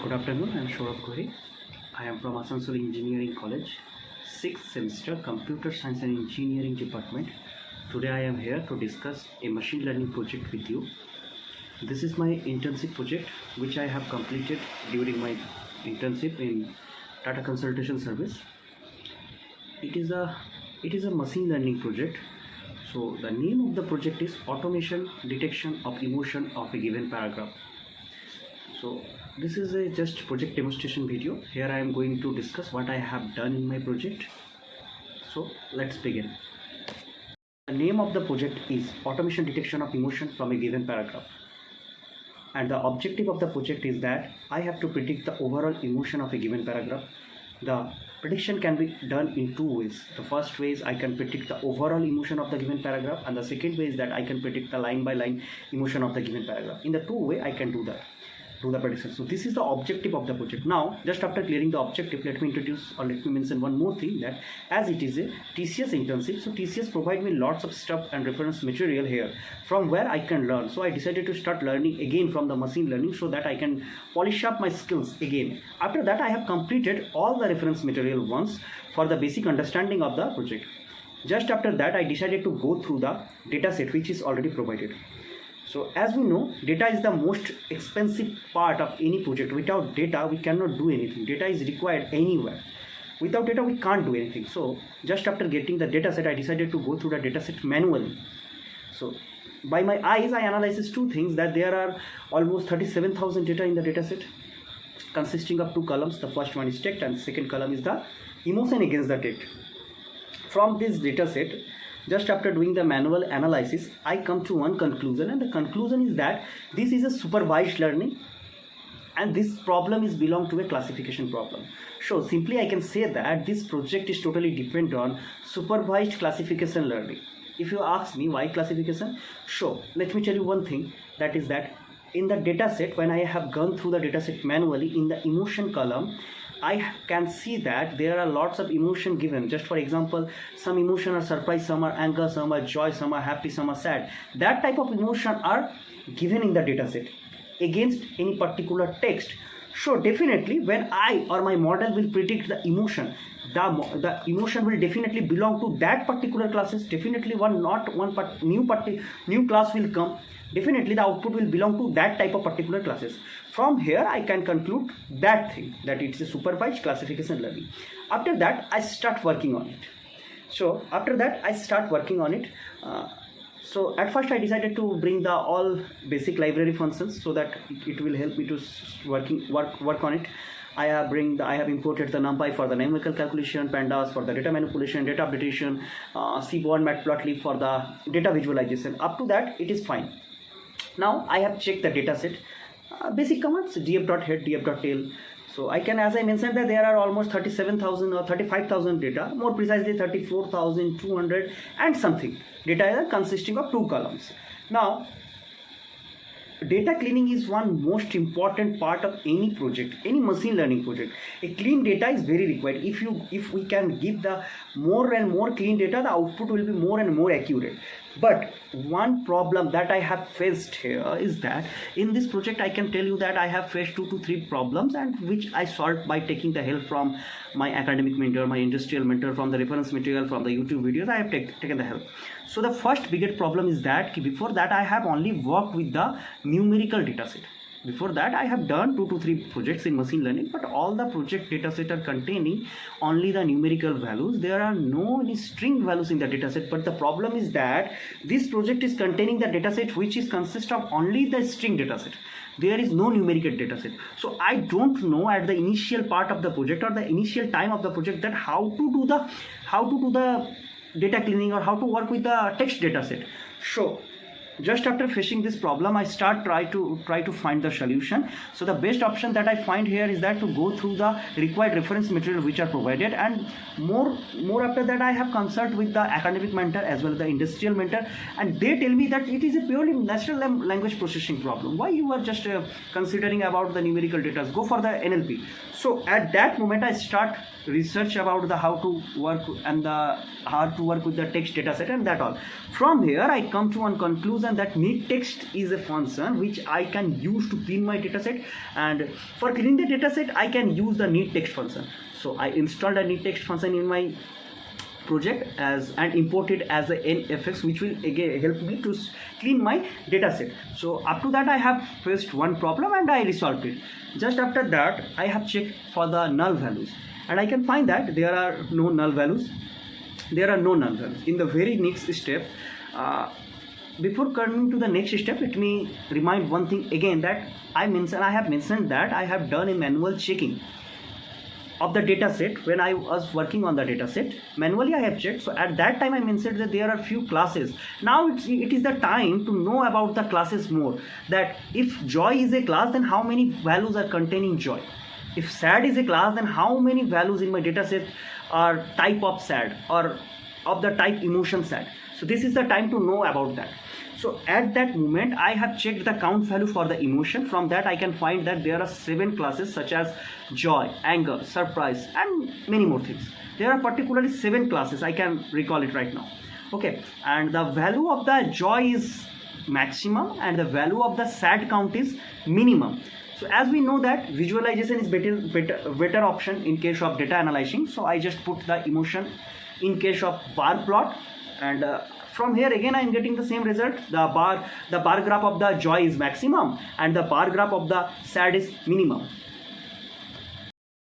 Good afternoon, I am Saurabh Kohli. I am from Asansol Engineering College, 6th semester Computer Science and Engineering Department. Today I am here to discuss a machine learning project with you. This is my internship project which I have completed during my internship in Tata Consultation Service. It is a machine learning project. So the name of the project is Automation Detection of Emotion of a Given Paragraph. So this is a just project demonstration video. Here I am going to discuss what I have done in my project. So let's begin. The name of the project is Automation Detection of Emotion from a Given Paragraph. And the objective of the project is that I have to predict the overall emotion of a given paragraph. The prediction can be done in two ways. The first way is I can predict the overall emotion of the given paragraph, and the second way is that I can predict the line by line emotion of the given paragraph. In the two way I can do the prediction. So this is the objective of the project. Now just after clearing the objective, let me introduce or let me mention one more thing, that as it is a TCS internship, so TCS provide me lots of stuff and reference material here from where I can learn. So I decided to start learning again from the machine learning so that I can polish up my skills again. After that I have completed all the reference material once for the basic understanding of the project. Just after that I decided to go through the data set which is already provided. So as we know, data is the most expensive part of any project. Without data, we cannot do anything. Data is required anywhere. Without data, we can't do anything. So just after getting the data set, I decided to go through the data set manually. So by my eyes, I analyzes two things, that there are almost 37,000 data in the data set, consisting of two columns. The first one is text and the second column is the emotion against the text. From this data set, just after doing the manual analysis, I come to one conclusion, and the conclusion is that this is a supervised learning and this problem is belong to a classification problem. So simply I can say that this project is totally depend on supervised classification learning. If you ask me why classification, so let me tell you one thing, that is that in the data set, when I have gone through the data set manually, in the emotion column, I can see that there are lots of emotion given. Just for example, some emotion are surprise, some are anger, some are joy, some are happy, some are sad. That type of emotion are given in the dataset against any particular text. So definitely when I or my model will predict the emotion, the emotion will definitely belong to that particular classes. Definitely new class will come. Definitely the output will belong to that type of particular classes. From here I can conclude that thing, that it's a supervised classification learning. After that I start working on it. So after that I start working on it. So at first I decided to bring the all basic library functions so that it will help me to work on it. I have imported the NumPy for the numerical calculation, pandas for the data manipulation, data updation, Seaborn, Matplotlib for the data visualization. Up to that it is fine. Now I have checked the data set, basic commands, df.head, df.tail. So I can, as I mentioned, that there are almost 37,000 or 35,000 data, more precisely 34,200 and something data consisting of two columns. Now data cleaning is one most important part of any project, any machine learning project. A clean data is very required. If we can give the more and more clean data, the output will be more and more accurate. But one problem that I have faced here is that in this project I can tell you that I have faced 2 to 3 problems, and which I solved by taking the help from my academic mentor, my industrial mentor, from the reference material, from the YouTube videos. I have taken the help. So the first biggest problem is that before that I have only worked with the numerical dataset. Before that I have done 2 to 3 projects in machine learning, but all the project dataset are containing only the numerical values. There are no any string values in the dataset. But the problem is that this project is containing the dataset which is consist of only the string dataset. There is no numerical dataset. So I don't know at the initial part of the project or the initial time of the project that how to do the data cleaning or how to work with the text dataset. So just after facing this problem, I try to find the solution. So the best option that I find here is that to go through the required reference material which are provided, and more after that I have consult with the academic mentor as well as the industrial mentor, and they tell me that it is a purely natural language processing problem. Why you are just considering about the numerical data? Go for the NLP. So at that moment I start research about the how to work and the how to work with the text data set and that all. From here I come to one conclusion function, that need text is a function which I can use to clean my dataset, and for cleaning the dataset I can use the need text function. So I installed a need text function in my project and imported as a NFX, which will again help me to clean my dataset. So up to that I have faced one problem and I resolved it. Just after that I have checked for the null values, and I can find that there are no null values. In the very next step, before coming to the next step, let me remind one thing again, that I have mentioned that I have done a manual checking of the data set. When I was working on the data set, manually I have checked. So at that time I mentioned that there are few classes. Now it is the time to know about the classes more, that if joy is a class, then how many values are containing joy. If sad is a class, then how many values in my data set are type of sad or of the type emotion sad. So this is the time to know about that. So at that moment I have checked the count value for the emotion. From that I can find that there are 7 classes such as joy, anger, surprise, and many more things. There are particularly 7 classes, I can recall it right now. Okay, and the value of the joy is maximum and the value of the sad count is minimum. So as we know that visualization is better option in case of data analyzing, so I just put the emotion in case of bar plot, and from here again I am getting the same result. The bar graph of the joy is maximum and the bar graph of the sad is minimum.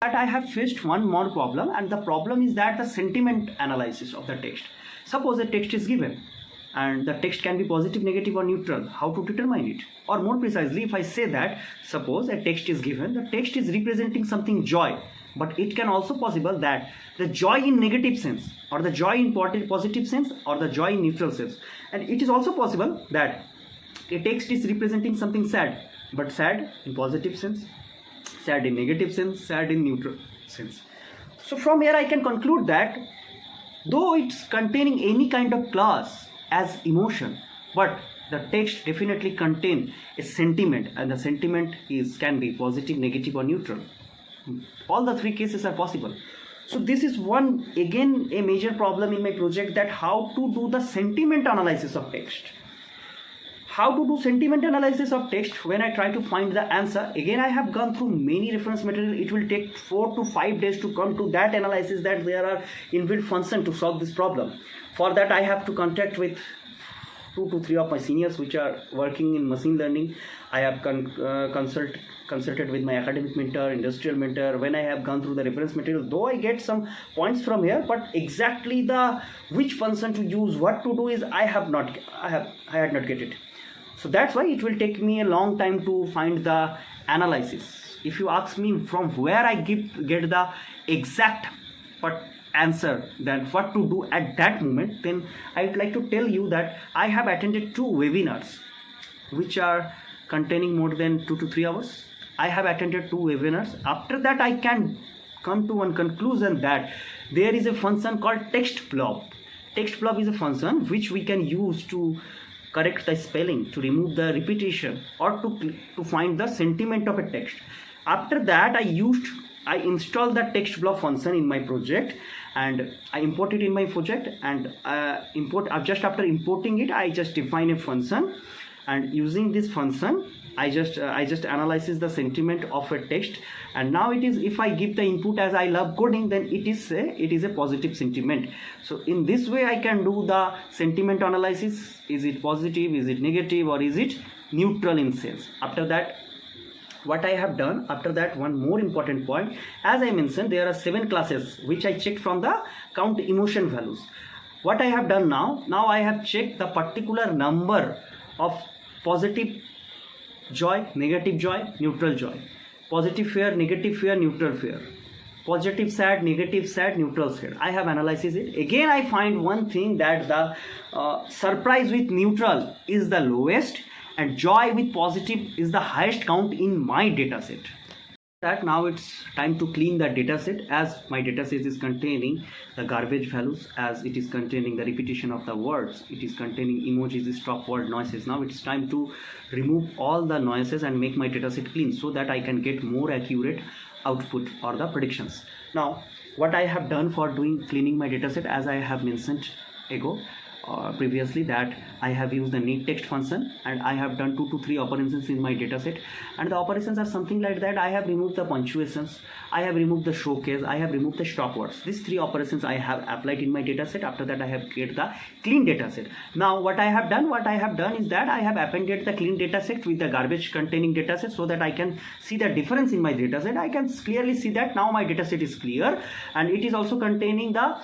But I have faced one more problem, and the problem is that the sentiment analysis of the text. Suppose a text is given and the text can be positive, negative, or neutral. How to determine it? Or more precisely, if I say that suppose a text is given, the text is representing something joy, but it can also possible that the joy in negative sense, or the joy in positive sense, or the joy in neutral sense. And it is also possible that a text is representing something sad, but sad in positive sense, sad in negative sense, sad in neutral sense. So from here I can conclude that though it's containing any kind of class as emotion, but the text definitely contain a sentiment, and the sentiment can be positive, negative, or neutral. All the 3 cases are possible. So this is again a major problem in my project, that how to do the sentiment analysis of text. How to do sentiment analysis of text when I try to find the answer. Again I have gone through many reference material. It will take 4 to 5 days to come to that analysis, that there are inbuilt functions to solve this problem. For that I have to contact with 2 to 3 of my seniors which are working in machine learning. I have consulted with my academic mentor, industrial mentor. When I have gone through the reference material, though I get some points from here, but exactly which function to use, what to do is I had not get it. So that's why it will take me a long time to find the analysis. If you ask me from where I get the exact answer, that what to do at that moment, then I would like to tell you that I have attended 2 webinars which are containing more than 2 to 3 hours. I have attended 2 webinars. After that I can come to one conclusion, that there is a function called text blob. Text blob is a function which we can use to correct the spelling, to remove the repetition, or to find the sentiment of a text. After that I installed the text blob function in my project, and I import it in my project, and just after importing it I just define a function, and using this function I just analyzes the sentiment of a text. And now it is, if I give the input as I love coding, then it is a positive sentiment. So in this way I can do the sentiment analysis. Is it positive, is it negative, or is it neutral in sense? After that, what I have done, after that, one more important point, as I mentioned, there are 7 classes which I checked from the count emotion values. What I have done now I have checked the particular number of positive joy, negative joy, neutral joy, positive fear, negative fear, neutral fear, positive sad, negative sad, neutral sad. I have analyzed it. Again I find one thing, that the surprise with neutral is the lowest, and joy with positive is the highest count in my dataset. That now it's time to clean the dataset, as my dataset is containing the garbage values, as it is containing the repetition of the words, it is containing emojis, stop word noises. Now it's time to remove all the noises and make my dataset clean, so that I can get more accurate output or the predictions. Now what I have done for cleaning my dataset, as I have mentioned ago, previously, that I have used the need text function and I have done 2 to 3 operations in my dataset, and the operations are something like that. I have removed the punctuations, I have removed the showcase, I have removed the stop words. These 3 operations I have applied in my dataset. After that I have created the clean dataset. Now what I have done is that I have appended the clean dataset with the garbage containing dataset, so that I can see the difference in my dataset. I can clearly see that now my dataset is clear, and it is also containing the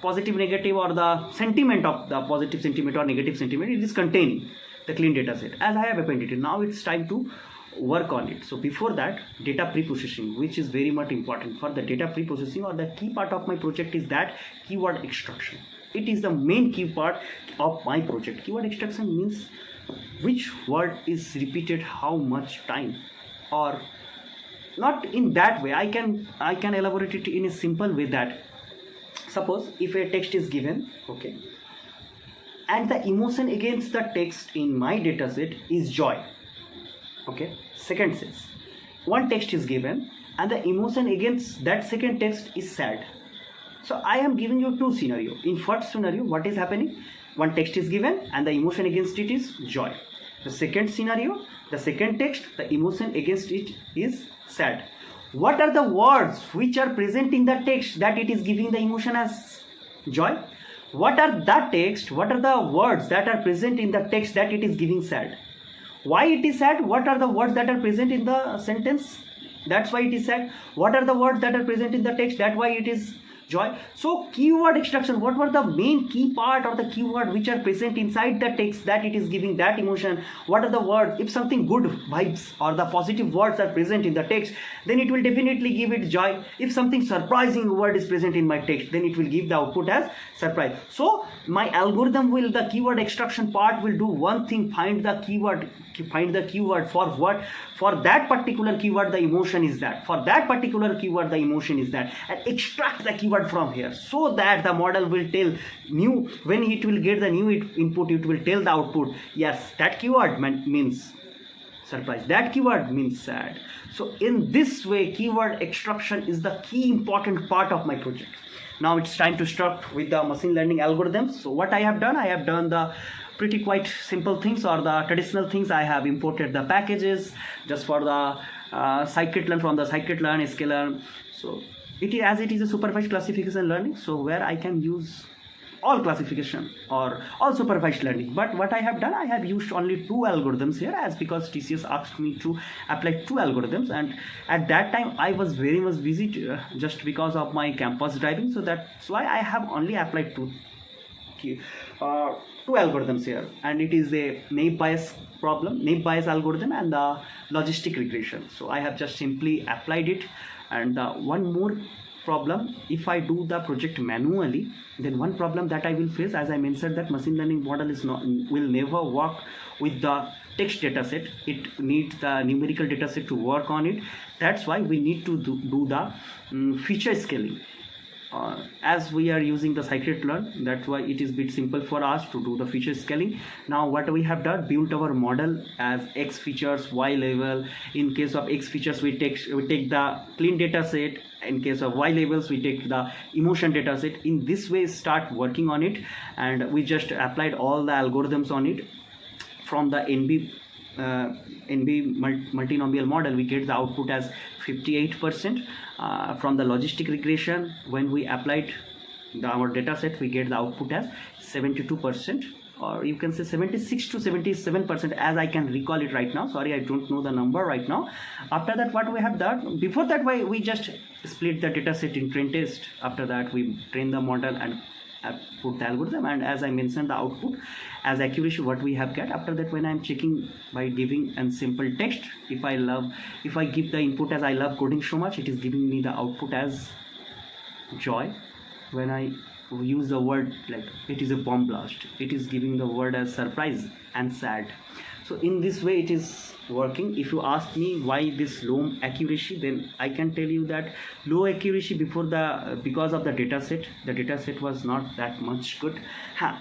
positive, negative, or the sentiment of the positive sentiment or negative sentiment. It is containing the clean dataset as I have appended it. Now it's time to work on it. So before that, data pre-processing, which is very much important. For the data pre-processing, or the key part of my project, is that keyword extraction. It is the main key part of my project. Keyword extraction means which word is repeated how much time, or not in that way. I can elaborate it in a simple way, that suppose if a text is given, okay, and the emotion against the text in my dataset is joy, okay. Second says, one text is given and the emotion against that second text is sad. So I am giving you 2 scenarios. In first scenario, what is happening? One text is given and the emotion against it is joy. The second scenario, the second text, the emotion against it is sad. What are the words which are present in the text that it is giving the emotion as joy? What are the words that are present in the text that it is giving sad? Why it is sad? What are the words that are present in the sentence? That's why it is sad. What are the words that are present in the text? That's why it is joy. So keyword extraction, what were the main key part or the keyword which are present inside the text that it is giving that emotion? What are the words? If something good vibes or the positive words are present in the text, then it will definitely give it joy. If something surprising word is present in my text, then it will give the output as surprise. So my algorithm will, the keyword extraction part will do one thing: find the keyword for what, for that particular keyword the emotion is that, for that particular keyword the emotion is that, and extract the keyword from here, so that the model will tell new, when it will get the new input, it will tell the output, yes, that keyword means surprise, that keyword means sad. So in this way, keyword extraction is the key important part of my project. Now it's time to start with the machine learning algorithms. So what I have done the pretty quite simple things, or the traditional things. I have imported the packages just for the scikit-learn, from the scikit-learn, sklearn. So it is a supervised classification learning, so where I can use all classification or all supervised learning. But what I have done, I have used only 2 algorithms here, as because TCS asked me to apply 2 algorithms, and at that time I was very much busy just because of my campus driving. So that's why I have only applied 2 algorithms here, and it is a naive Bayes algorithm and the logistic regression. So I have just simply applied it. And one more problem, if I do the project manually, then one problem that I will face, as I mentioned, that machine learning model will never work with the text dataset. It needs the numerical dataset to work on it. That's why we need to do the feature scaling. As we are using the scikit-learn, that's why it is a bit simple for us to do the feature scaling. Now what we have done, built our model as X features, Y label. In case of X features, we take the clean data set. In case of Y labels, we take the emotion data set. In this way, start working on it, and we just applied all the algorithms on it. From the NB multinomial model, we get the output as 58%. From the logistic regression, when we applied our data set, we get the output as 72%, or you can say 76 to 77%, as I can recall it right now. Sorry, I don't know the number right now. After that, what we have done, before that, we just split the data set in train test. After that, we train the model and put the algorithm, and as I mentioned, the output as accuracy what we have got. After that, when I am checking by giving a simple text, if I give the input as I love coding so much, it is giving me the output as joy. When I use the word like it is a bomb blast, it is giving the word as surprise and sad. So in this way it is working. If you ask me why this low accuracy, then I can tell you that low accuracy because of the data set. The data set was not that much good.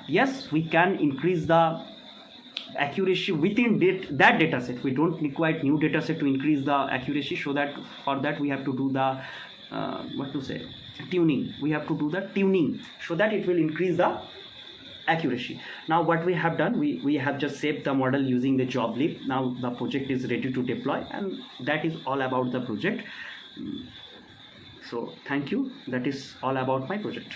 Yes, we can increase the accuracy within that data set. We don't require new data set to increase the accuracy, so that for that we have to do the tuning. We have to do the tuning so that it will increase the accuracy. Now what we have done, we have just saved the model using the job leap. Now the project is ready to deploy, and that is all about the project. So thank you. That is all about my project.